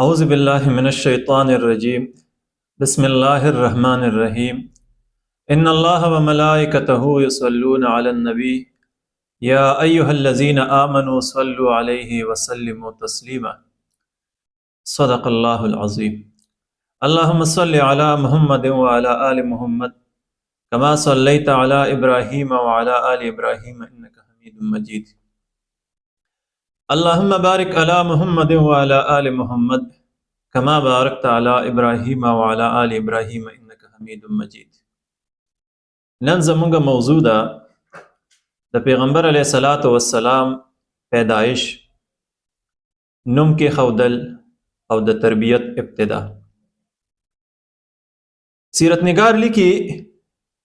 أعوذ بالله من الشيطان الرجيم بسم الله الرحمن الرحيم إن الله وملائكته يصلون على النبي يا أيها الذين آمنوا صلوا عليه وسلموا تسليما صدق الله العظيم اللهم صل على محمد وعلى آل محمد كما صليت على إبراهيم وعلى آل إبراهيم إنك حميد مجيد اللهم بارك على محمد وعلى آل محمد كما باركت على إبراهيم وعلى آل إبراهيم إنك حميد مجيد. نن زمونږ موضوع ده د پیغمبر علیه الصلاۃ والسلام پیدایش، نوم کې خودل او د تربیت ابتدا. سیرت نگار لیکي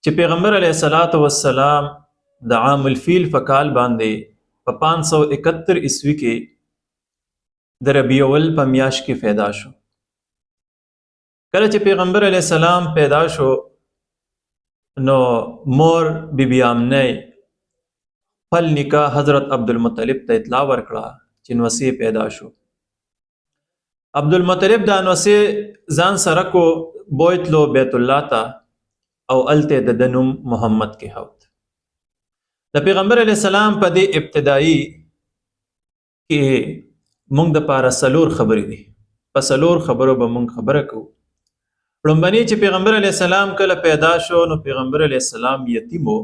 چې پیغمبر علیه الصلاۃ والسلام د عام الفیل په کال باندې په 571 عیسوي کې د ربیع الاول په میاشت کې پیدا شو. کله چې پیغمبر علیه السلام پیدا شو نو مور بی بی آمنه خپل نکاح حضرت عبدالمطلب ته اطلاع ورکړه چې نوسی پیدا شو. عبدالمطلب دا نوسی ځان سره کو بوتلو بیت الله ته او الته د نوم محمد کې هوت. د پیغمبر علیه السلام په دې ابتدایي کې مونږ د پاره سلور خبرې دي. په سلور خبرو به مونږ خبره کوو. لومبني چې پیغمبر علیه السلام کله پیدا شو نو پیغمبر علیه السلام یتیم و.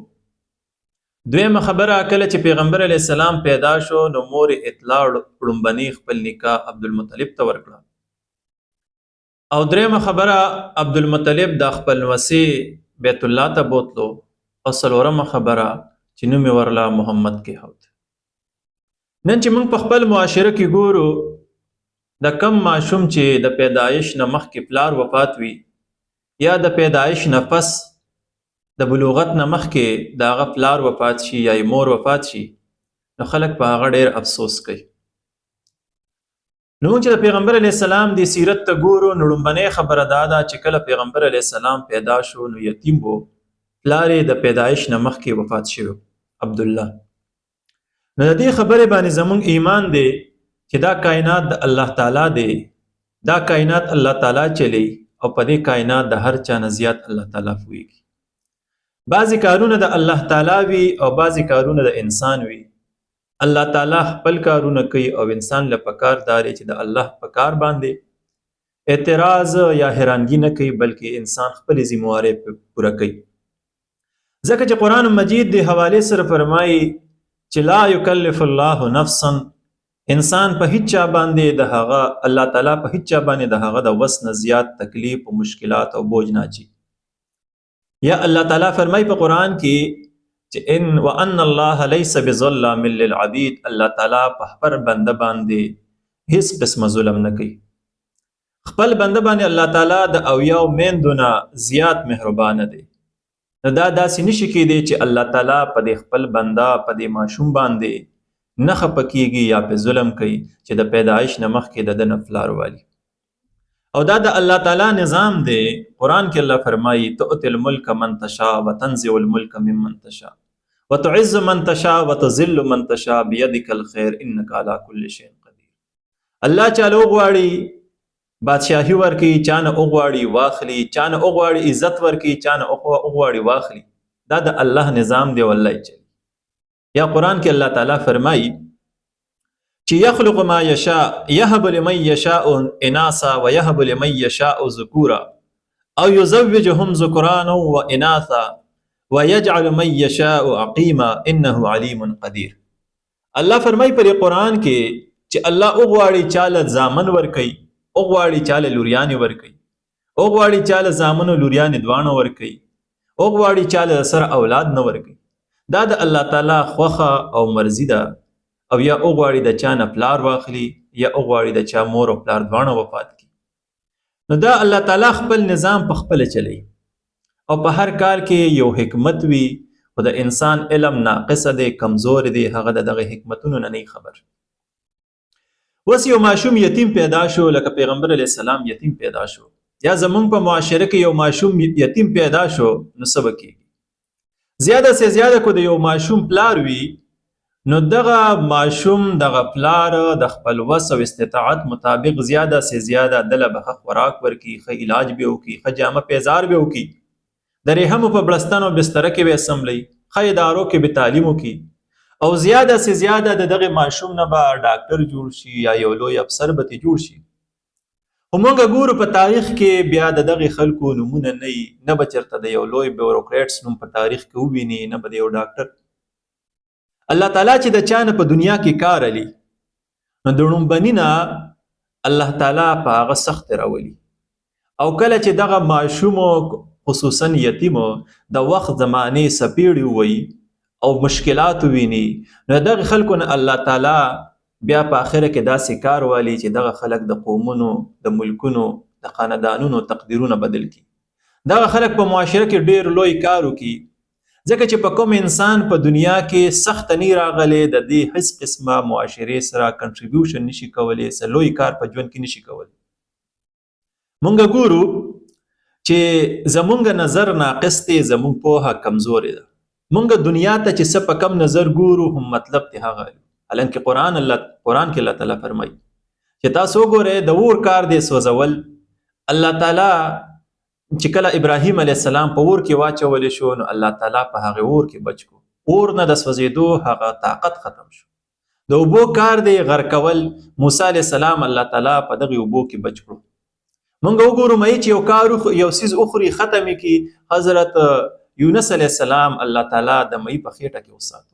دویمه خبره کله چې پیغمبر علیه السلام پیدا شو نو مور اطلاع لومبني خپل نکاح عبدالمطلب ته ورکړه. او دریمه خبره عبدالمطلب د خپل نوسی بیت الله ته بوتلو. او څلورمه خبره چې نوم یې ورله محمد کې هوت. نن چې موږ په خپل معاشره کې ګورو د کم ماشوم چې د پیدایش نه مخکې پلار وفات وي یا د پیدایش نه پس د بلوغت نه مخکې د هغه پلار وفات شي یا یې مور وفات شي نو خلک په هغه ډېر افسوس کوي. نو موږ چې د پیغمبر علیه السلام د سیرت ته ګورو نو لومبنۍ خبره دا ده چې کله پیغمبر علیه السلام پیدا شو نو یتیم و. پلار یې د پیدایش نه مخکې وفات شوی عبدالله. نو د دې خبرې باندې زموږ ایمان دی چې دا کائنات د الله تعالی دی. دا کائنات الله تعالی چلی او په دې کائنات د هر چا نه زیات الله تعالی پوهیږي. بعضې کارونه د الله تعالی وي او بعضې کارونه د انسان وي. الله تعالی خپل کارونه کوي او انسان له پکار داري چې د الله په کار باندې اعتراض یا حیرانګي نه کوي بلکې انسان خپل ذمہواري پوره کوي. ځکه چې قرآن مجید د حوالې سره فرمایي چې لا یکلف الله نفسا، انسان په هیڅ چا باندې د هغه الله تعالی په هیڅ چا باندې د هغه د وس نه زیات تکلیف او مشکلات او بوج نه اچي. یا الله تعالی فرمایي په قرآن کې چې ان وان الله ليس بظلام للعبید، الله تعالی په هر بنده باندې هیڅ قسمه ظلم نه کوي. خپل بنده باندې الله تعالی د اویاو میندو نه زیات مهربانه دی. نو دا داسې نشي کېدی چې الله تعالی په دې خپل بنده په دې ماشوم باندې نه خفه کېږي یا په ظلم کوي چې د پیدایش نه مخکې د ده نه پلار والي. او دا د الله تعالی نظام دی. قرآن کې الله فرمایي تؤتي الملک من تشاء وتنزع الملک ممن تشاء وتعز من تشاء وتذل من تشاء بيدك الخير انك على كل شيء قدير. الله چاله وغواړي بادشاہي ورکي، چانه وغواړي واخلي، چانه وغواړي عزت ورکي، چانه وغواړي واخلي. دا د الله نظام دی والله چلی. یا قرآن کې الله تعالی فرمایي چې یخلق ما یشاء یهب لمن یشاء اناثا ویهب لمن یشاء ذکورا او یزوجهم ذکرانا واناثا ویجعل من یشاء عقیما انه علیم قدیر. الله فرمایي پر قرآن کې چې الله وغواړي چاله زامن ورکي، وغواړي چاله لوریانې ورکي، وغواړي چاله زامن او لوریانې دواړه ورکي، وغواړي چاله سره اولاد نه ورکي. دا د الله تعالی خوخه او مرضی ده. او یا وغواړي د چا نه پلار واخلي یا وغواړي د چا مور او پلار دواړه وفات کړي. نو دا الله تعالی خپل نظام په خپله چلی او په هر کار کې یو حکمت وي. خو د انسان علم ناقصه دی، کمزور دی، هغه د دغه حکمتونو نه نه خبر. اوس یو ماشوم یتیم پیدا شو، لکه پیغمبر علیه السلام یتیم پیدا شو یا زمونږ په معاشره کې یو ماشوم یتیم پیدا شو نو څه به کېږي؟ زیاده سے زیاده کو د یو ماشوم پلار وي نو دغه ماشوم دغه پلار د خپل وس او استطاعت مطابق زیاده سے زیاده دله به ښه خوراک ورکړي، ښه علاج به وکړي، ښه جامه پیزار به وکړي، د رحم په بړستن او بستره کې به سملی، ښه ادارو کې به تعلیم وکړي او زیاده سے زیاده د دغه ماشوم نه به ډاکټر جوړ شي یا یو لوی افسر به جوړ شي. خو موږ ګورو په تاریخ کې بیا د دغه خلکو نمونه نه وي، نه به چېرته د یو لوی بیوروکریټس نوم په تاریخ کې وویني، نه به د یو ډاکټر. الله تعالی چې د چا نه په دنیا کې کار علي، نو د ړومبني نه الله تعالی په هغه سخت راولي. او کله چې دغه ماشوم خصوصا یتیمو د وخت زمانې سپیړې ووي او مشکلات وویني، نو دغه خلکو نه الله تعالی بیا په آخره کې داسې کار والی چې دغه خلک د قومونو، د ملکونو، د خاندانونو تقدیرونه بدل کړي. دغه خلک په معاشره کې ډیر لوی کار وکړي، ځکه چې په کوم انسان په دنیا کې سخت نه راغلی د دې هیڅ قسمه معاشرې سره کنټریبیوشن نشي کولی، څه لوی کار په ژوند کې نشي کولی. مونږ ګورو چې زمونږ نظر ناقص دی، زمونږ پوهه کمزورې ده. مونږ دنیا ته چې څه په کم نظر ګورو هم مطلب دی هغه، حالانکه قرآن کې الله تعالی فرمایي چې تاسو وګورئ د اور کار دی سوځول. الله تعالی چې کله ابراهیم علیه السلام په اور کې واچولی شو، نو الله تعالی په هغه اور کې بچ کو، اور نه د سوځېدو هغه طاقت ختم شو. د اوبو کار دی غر کول، موسی علیه السلام الله تعالی په دغه اوبو کې بچ کړو. مونږ وګورو مې چې یو کار یو سیز اخري ختم کی، حضرت یونس علیه السلام الله تعالی د مې په خېټه کې وساتو.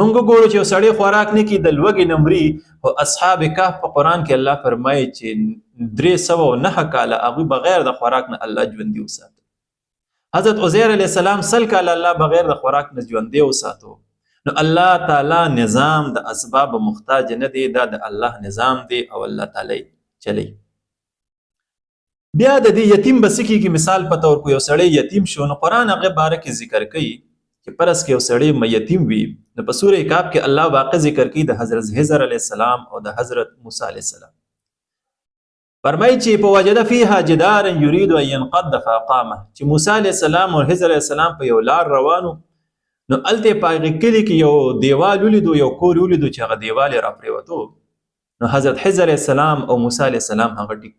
مونږ وګورو چې یو سړی خوراک نه کی د لوږې نه مري، او اصحاب کهف په قرآن کې الله فرمایي چې 309 کاله هغوی بغیر د خوراک نه الله ژوندي وساتو. حضرت عزیر علیه السلام 100 کاله الله بغیر د خوراک نه ژوندي وساتو. نو الله تعالی نظام د اسباب محتاج نه دی، دا د الله نظام دی او الله تعالی چلی. بیا د دې یتیم بسکی کی مثال په تور کو یو سړی یتیم شو، نو قرآن هغه باره کې ذکر کوي چې پرس کې یو سړی مې یتیم وي. نو په سوره کهف کې الله واقع ذکر کوي د حضرت خضر علیه السلام او د حضرت موسی علیه السلام. فرمایي چې په وجد فيها جدارا يريد ان ينقض فاقامه، چې موسی علیه السلام او خضر علیه السلام په یو لار روانو، نو الته په هغه کلي کې یو دیوال ولیدو، یو کور ولیدو چې هغه دیوال را پریوتو. نو حضرت خضر علیه السلام او موسی علیه السلام هغه ټیک.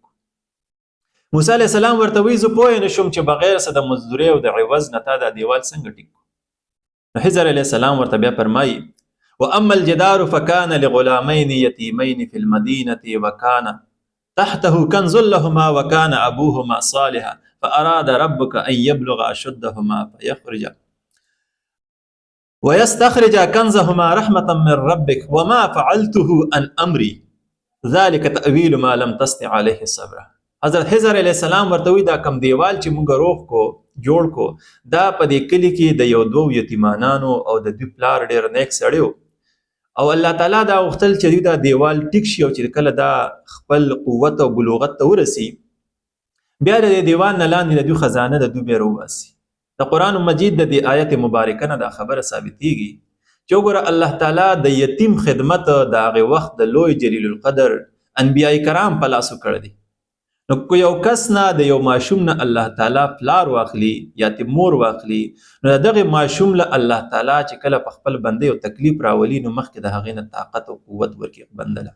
موسی علیه السلام ورته وایي زه پوه نه شوم چې بغیر څه د مزدورۍ او د عوض نه تا دا دیوال څنګه ټیک. نو خضر علیه السلام ورته بیا فرمایي واما الجدار فكان لغلامين يتيمين في المدينة وكان تحته كنز لهما وكان ابوهما صالحا فاراد ربك ان يبلغ اشدهما فيخرج ويستخرج كنزهما رحمة من ربك وما فعلته عن امري ذلك تأويل ما لم تستطع عليه صبرا. حضرت خضر علیه السلام ورته وی دا کم دیوال چې موږ روغ کو جوړ کو، دا په دې کلي کې د یو دوو یتیمانانو او د دوی پلار ډېر نیک سړی و، او الله تعالی دا غوښتل چې دوی دا دیوال ټیک شي، او چې کله دا خپل قوت او بلوغت ته ورسي بیا د دې دیوال نه لاندې د دوی خزانه د دوی بیا راوباسي. د قرآن مجید د دې آیت مبارکه نه دا خبره ثابتېږي چې وګوره الله تعالی د یتیم خدمت د هغې وخت د لوی جلیل القدر انبیاء کرام په لاسو کړی دی. نو که یو کس نه د یو ماشوم نه الله تعالی پلار واخلي یا مور واخلي، نو د دغه ماشوم له الله تعالی چې کله په خپل بنده یو تکلیف راولي، نو مخکې د هغې نه طاقت او قوت ورکړي بنده له.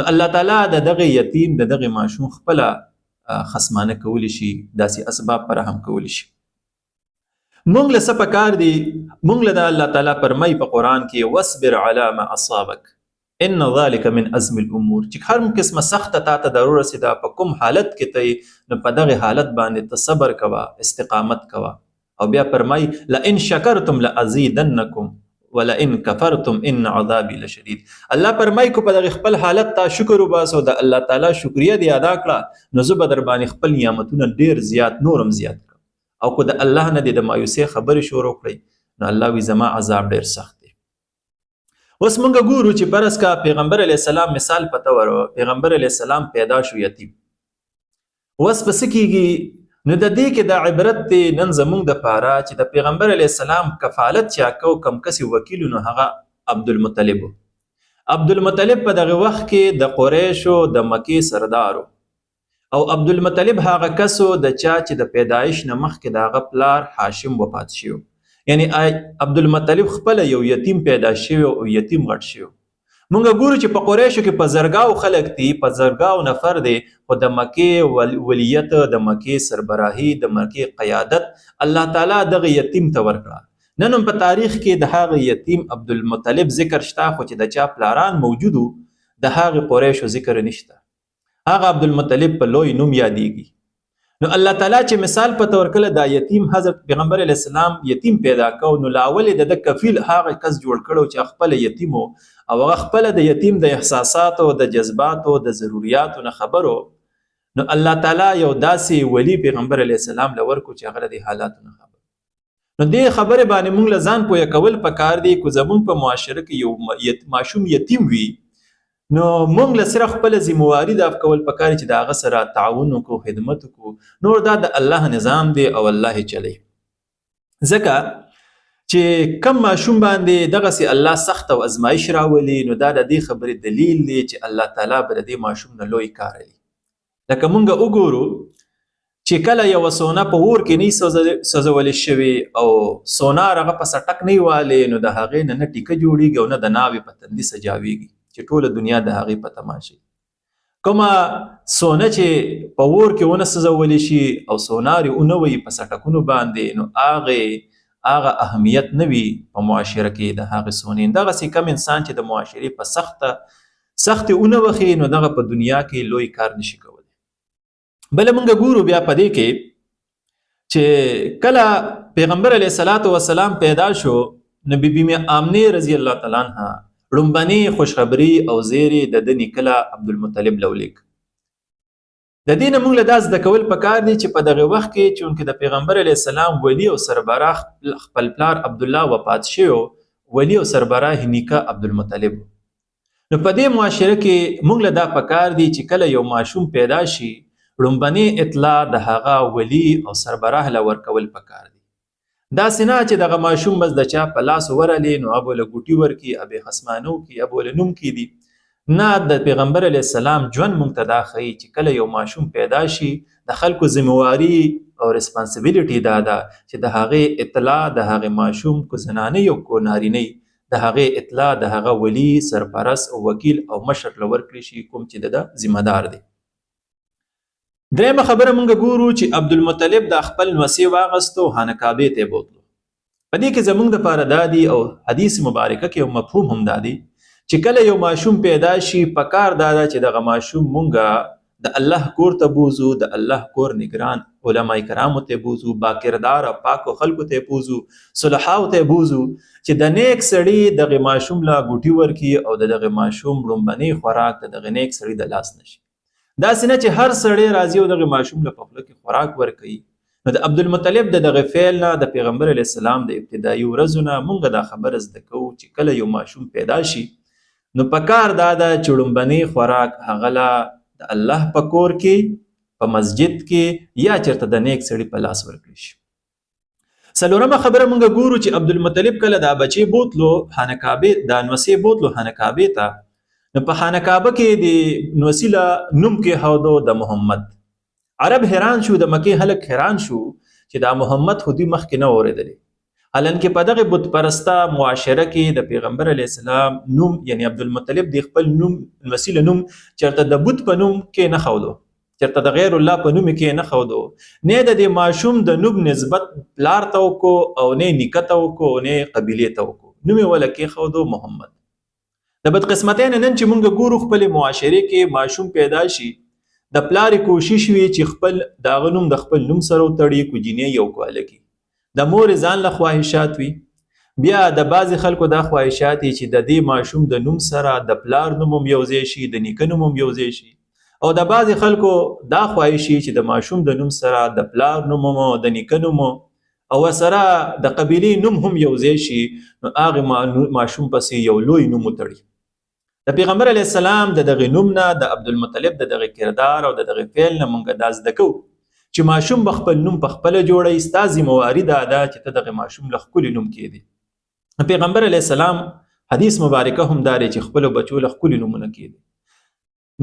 نو الله تعالی د دغه یتیم د دغه ماشوم خپله خصمانه کولی شي، داسې اسباب فراهم کولی شي. مونږ له څه پکار دي؟ مونږ له د الله تعالی فرمایي په قرآن کې واصبر علی ما اصابک ان ذلك من عزم الامور، چې هر قسمه سخته تا ته ضرور رسیده په کوم حالت کې ته، نو په دغه حالت باندې ته صبر کوه، استقامت کوه. او بیا فرمای لئن شکرتم لازیدنکم ولئن کفرتم ان عذابی لشدید. الله فرمای کو په دغه خپل حالت ته شکر وباسو، د الله تعالی شکریا دی ادا کړه، نو زه به در باندې خپل نعمتونه ډیر زیات نورم زیات کړم. او کو د الله نه د مایوسۍ خبرې شروع کړئ، نو الله وی زما عذاب ډیر سخت. اوس مونږ ګورو چې پرس کا پیغمبر علیه السلام مثال پته ورو، پیغمبر علیه السلام پیدا شو یتیم. اوس پس کېږي نو د دې کې د عبرت دی نن زمونږ د پاره چې د پیغمبر علیه السلام کفالت چا کو کم کسي وکیل، نو هغه عبدالمطلب. عبدالمطلب په دغه وخت کې د قریشو د مکې سردارو، او عبدالمطلب هغه کسو د چا چې د پیدایش نه مخکې د هغه پلار هاشم وفات شو، یعنی عبدالمطلب خپل یو یتیم پیدا شوی او یتیم غټ شوی. مونږ ګورو چې په قریشو کې په زرګاو خلک دي، په زرګاو نفر دی، خو د مکې ولیت، د مکې سربراهي، د مکې قیادت الله تعالی دغه یتیم ته ورکړه. نن هم په تاریخ کې د هغه یتیم عبدالمطلب ذکر شته، خو چې د چا پلاران موجودو د هغه قریشو ذکر نشته. هغه عبدالمطلب په لوی نوم یادېږي. نو الله تعالی چې مثال په تور کله دا یتیم حضرت پیغمبر علیه السلام یتیم پیدا کو، نو لاول د کفیل هغه کس جوړ کړو چې خپل یتیم او هغه خپل د یتیم د احساساتو، د جذباتو، د ضرورتونو نه خبرو. نو الله تعالی یو داسې ولی پیغمبر علیه السلام لورکو چې هغه د حالاتو نه خبر. نو دې خبره باندې موږ لزان پوهه کول پکار دی. کو زمون په معاشره کې یو ماشوم یتیم وي، نو مونږ له صرف خپل ذمہواری د کول پکاري چې د هغه سره تعاون وکړو، خدمت وکړو. نور دا د الله نظام دی او الله چلی. ځکه چې کم ماشوم باندې دغسې الله سخت او ازمایش راولي، نو دا د دې خبرې دلیل دی چې الله تعالی به د دې ماشوم نه لوی کار لري. لکه مونږ وګورو چې کله یو سونا په اور کې نه سوځول شوی او سونار هغه په سټک نه والی، نو د هغې نه ټیکه جوړیږي او نه د ناوې په تندي سجاویږي چې ټوله دنیا د هغې په تماشې. کومه سونه چې په اور کې ونه سوځولی شي او سونار یې ونه وي په سټکونو باندې، نو هغه اهمیت نه وي په معاشره کې د هغې سونې. دغسې کم انسان چې د معاشرې په سختې ونه وخي، نو دغه په دنیا کې لوی کار نشي کولی. بله مونږ ګورو بیا په دې کې چې کله پیغمبر علیه السلام پیدا شو، نو بیبي آمنه رضی الله تعالی عنها لومبني خوشخبری او زیری د د نیکله عبدالمطلب لولیک. د دې نه موږ له دا زده کول پکار دی چې په دغه وخت کې چونکې د پیغمبر علیه السلام ولی او سربراه خپل پلار عبدالله وفات شوی، ولی او سربراه نیکه عبدالمطلب. نو په دې معاشره کې موږ له دا پکار دی چې کله یو ماشوم پیدا شي، لومبني اطلاع د هغه ولی او سربراه له ورکول پکار دی. دا سینا چې دغه ماشوم بس د چا په لاس ورلی، نو ابو له ګوټي ورکی، ابي خصمانو کی، ابو له نوم کی دي. نه، د پیغمبر علیه السلام ژوند موږ ته دا ښیي چې کله یو ماشوم پیدا شي، د خلکو ذمہواري او ریسپانسبیلیټي دا ده چې د هغې اطلاع د هغې ماشوم کو زنانه یو کو نارینه د هغې اطلاع د هغه ولی، سرپرست او وکیل او مشر له ورکړي شي، کوم چې د ذمہ دار دی. درېمه خبره مونږ ګورو چې عبدالمطلب د خپل نوسې واغستو، خانقابې ته بوتلو. په دې کې زمونږ دپاره دا دی او حدیث مبارکه کې یو مفهوم هم دا دی چې کله یو ماشوم پیدا شي، پکار دا ده چې دغه ماشوم مونږ د الله کور ته بوزو، د الله کور نگران علماء کرامو ته بوزو، باکردار او پاکو خلکو ته بوزو، صلحاو ته بوزو، چې د نیک سړي دغه ماشوم لا ګوټي ورکي او دغه ماشوم لومبني خوراک د دغه نیک سړي د لاس نشي. دا سینه چې هر سړی راځي او دغه ماشوم له خپل کې خوراک ورکوي. نو د عبدالمطلب د دغه فعل نه د پیغمبر علیه السلام د ابتدایي ورځو نه مونږ دا خبره زده کوو چې کله یو ماشوم پیدا شي، نو پکار دا ده چې لومبني خوراک هغه له د الله په کور کې، په مسجد کې، یا چېرته د نیک سړي په لاس ورکړي شي. څلورمه خبره مونږ ګورو چې عبدالمطلب کله دا بچی بوتلو خانقابې، دا نوسې بوتلو خانقابې ته، نو په خانقابه کې د نوسیله نوم کې هودو د محمد. عرب حیران شو، د مکې خلک حیران شو چې دا محمد خو دوی مخکې نه اورېدلی. حالانکه په دغه بت پرسته معاشره کې د پیغمبر علیه السلام نوم، یعنی عبدالمطلب د خپل نوم نوسیله نوم چېرته د بت په نوم کې نه ښودو، چېرته د غیر الله په نوم کې نه ښودو، نه د دې ماشوم د نوم نسبت پلار ته وکړو او نه نیکه ته وکړو، نه قبیلې ته وکړو، نوم یې وله کېښودو محمد. د بدقسمتۍ نه نن چې مونږ ګورو خپل معاشرې کې ماشوم پیدا شي، د پلار کوشش وي چې خپل دغه نوم د خپل نوم سره وتړي، کوجینې یو کو هلکي. د مور ځان له خواهشات وي، بیا د بعضې خلکو دا خواهشات چې د دې ماشوم د نوم سره د پلار نوم هم یوځای شي، د نیکه نوم هم یوځای شي، او د بعضې خلکو دا خواهش چې د ماشوم د نوم سره د پلار نوم هم د نیکه نوم او سره د قبیلې نوم هم یوځای شي، نو هغې ماشوم پسې یو لوی نوم وتړي. د پیغمبر علیه السلام د دغه نوم نه، د عبدالمطلب د دغه کردار او د دغه فعل نه مونږ دا زده کوو چې ماشوم به خپل نوم په خپله جوړوي. ستا ذمہواري دا ده چې ته دغه ماشوم له ښکلي نوم کېږدي. پیغمبر علیه السلام حدیث مبارکه هم دا دی چې خپلو بچو له ښکلي نومونه کېږدي.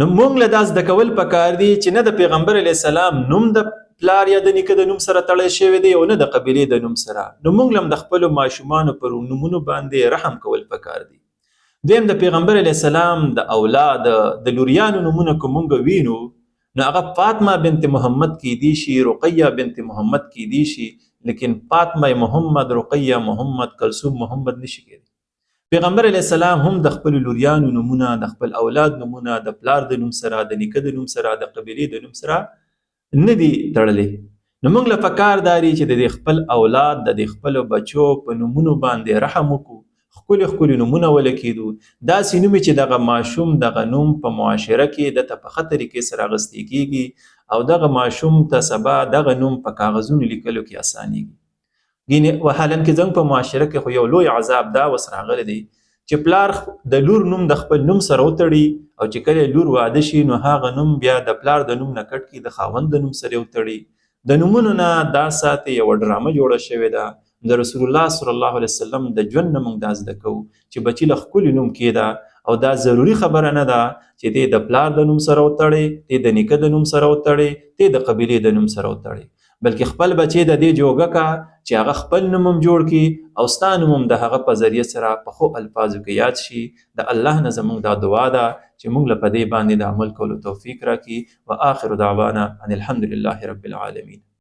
نو مونږ له دا زده کول پکار دي چې نه د پیغمبر علیه السلام نوم د پلار یا د نیکه د نوم سره تړلی شوی دی او نه د قبیلې د نوم سره. نو موږ هم د خپلو ماشومانو پر نومونو باندې رحم کول پکار دي. دویم د پیغمبر علیه السلام د اولاد د لوریانو نومونه که موږ وینو نو هغه فاطمه بنت محمد کیدی شي، رقیه بنت محمد کیدی شي، لیکن فاطمه محمد، رقیه محمد، کلثوم محمد نشي کېدی. پیغمبر علیه السلام هم د خپل لوریانو نومونه، د خپل اولاد نومونه د پلار د نوم سره، د نیکه د نوم سره، د قبیلې د نوم سره نه دي تړلی. نو موږ له پکار داري چې د خپل اولاد د خپلو بچو په نومونو باندې رحم وکړو، ښکلي نومونه ولګېدو، داسې نوم چې دغه ماشوم دغه نوم په معاشره کې دته په ښه طریقې سره اخیستی کېږي او دغه ماشوم ته سبا دغه نوم په کاغذونو لیکلو کې اسانېږي. حالا کې زموږ په معاشره کې خو یو لوی عذاب دا اوس راغلی دی چې پلار د لور نوم د خپل نوم سره وتړي او چې کله لور واده شي نو هغه نوم بیا د پلار د نوم نه کټ کړي، د خاوند د نوم سره وتړي. د نومونو نه دا ساتي یوه ډرامه جوړه شوې ده. د رسول الله صلی الله علیه وسلم د ژوند نه موږ دا زده کوو چې بچي له ښکلي نوم کېده او دا ضروري خبره نه ده چې دی د پلار د نوم سره وتړي، دی د نیکه د نوم سره وتړي، دی د قبیلې د نوم سره وتړي، بلکې خپل بچی د دې جوګه کا چې هغه خپل نوم هم جوړ کړي او ستا نوم هم د هغه په ذریعه سره په ښو الفاظو کې یاد شي. د الله نه زموږ دا دعا ده چې موږ له په دې باندې د عمل کولو توفیق راکړي. و آخر دعوانا ان الحمد لله رب العالمین.